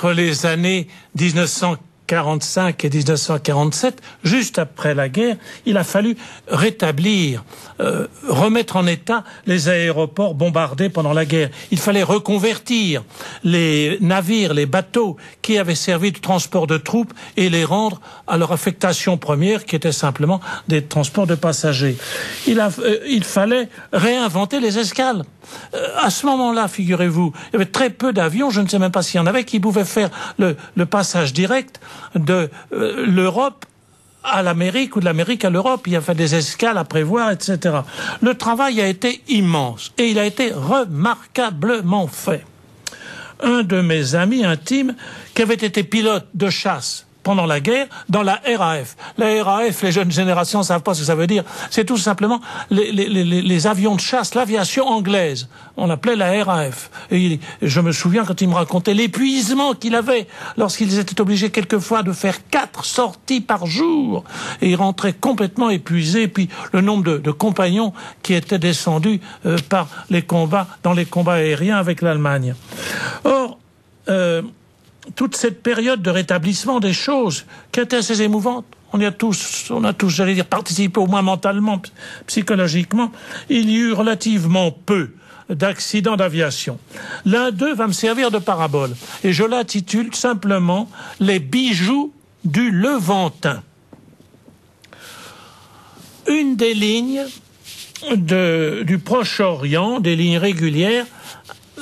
entre les années 1945 et 1947, juste après la guerre, il a fallu rétablir, remettre en état les aéroports bombardés pendant la guerre. Il fallait reconvertir les navires, les bateaux qui avaient servi de transport de troupes et les rendre à leur affectation première, qui était simplement des transports de passagers. Il fallait réinventer les escales. À ce moment-là, figurez-vous, il y avait très peu d'avions, je ne sais même pas s'il y en avait, qui pouvaient faire le passage direct de l'Europe à l'Amérique ou de l'Amérique à l'Europe. Il y avait des escales à prévoir, etc. Le travail a été immense et il a été remarquablement fait. Un de mes amis intimes, qui avait été pilote de chasse pendant la guerre, dans la RAF. La RAF, les jeunes générations ne savent pas ce que ça veut dire. C'est tout simplement les avions de chasse, l'aviation anglaise. On l'appelait la RAF. Et je me souviens quand il me racontait l'épuisement qu'il avait lorsqu'ils étaient obligés quelquefois de faire 4 sorties par jour. Et ils rentraient complètement épuisés. Puis le nombre de compagnons qui étaient descendus par les combats, dans les combats aériens avec l'Allemagne. Or, toute cette période de rétablissement des choses qui était assez émouvante, on a tous, j'allais dire, participé au moins mentalement, psychologiquement, il y eut relativement peu d'accidents d'aviation. L'un d'eux va me servir de parabole, et je l'intitule simplement « Les bijoux du Levantin ». Une des lignes du Proche-Orient, des lignes régulières,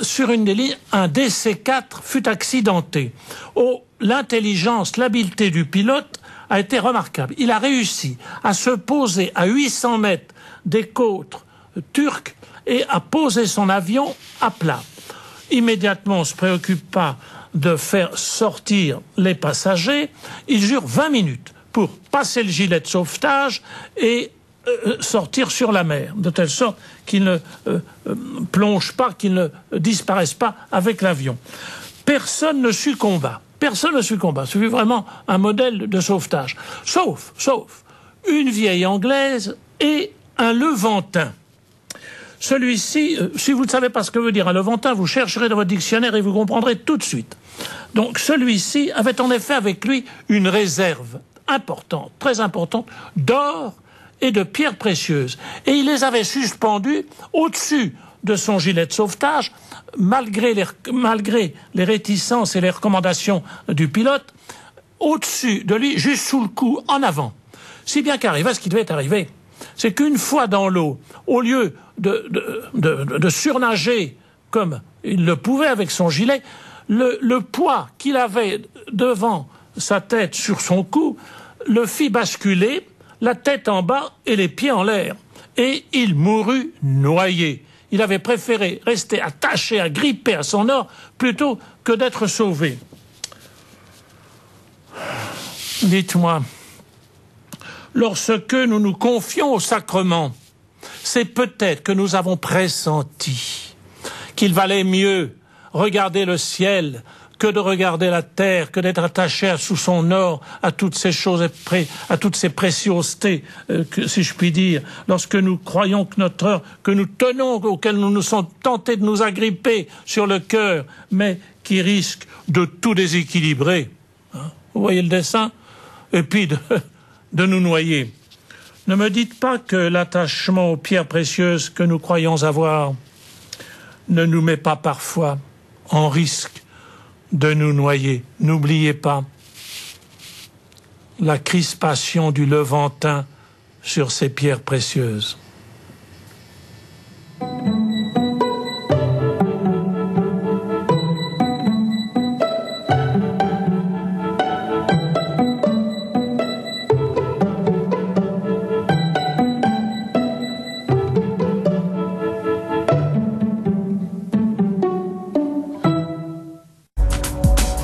sur une des lignes, un DC-4 fut accidenté. Oh, l'intelligence, l'habileté du pilote a été remarquable. Il a réussi à se poser à 800 mètres des côtes turques et à poser son avion à plat. Immédiatement, on ne se préoccupe pas de faire sortir les passagers. Il dure 20 minutes pour passer le gilet de sauvetage et sortir sur la mer, de telle sorte qu'il ne plonge pas, qu'il ne disparaisse pas avec l'avion. Personne ne succomba. Personne ne succomba. C'est vraiment un modèle de sauvetage. Sauf une vieille anglaise et un Levantin. Celui-ci, si vous ne savez pas ce que veut dire un Levantin, vous chercherez dans votre dictionnaire et vous comprendrez tout de suite. Donc celui-ci avait en effet avec lui une réserve importante, très importante, d'or et de pierres précieuses. Et il les avait suspendus au-dessus de son gilet de sauvetage, malgré les réticences et les recommandations du pilote, au-dessus de lui, juste sous le cou, en avant. Si bien qu'arriva ce qui devait arriver, c'est qu'une fois dans l'eau, au lieu de surnager comme il le pouvait avec son gilet, le poids qu'il avait devant sa tête sur son cou le fit basculer, la tête en bas et les pieds en l'air. Et il mourut noyé. Il avait préféré rester attaché, agrippé à son or, plutôt que d'être sauvé. Dites-moi, lorsque nous nous confions au sacrement, c'est peut-être que nous avons pressenti qu'il valait mieux regarder le ciel que de regarder la terre, que d'être attaché sous son or à toutes ces choses, à toutes ces préciosités, si je puis dire, lorsque nous croyons que notre heure, que nous tenons, auquel nous nous sommes tentés de nous agripper sur le cœur, mais qui risque de tout déséquilibrer. Hein, vous voyez le dessin? Et puis de nous noyer. Ne me dites pas que l'attachement aux pierres précieuses que nous croyons avoir ne nous met pas parfois en risque de nous noyer. N'oubliez pas la crispation du Levantin sur ces pierres précieuses.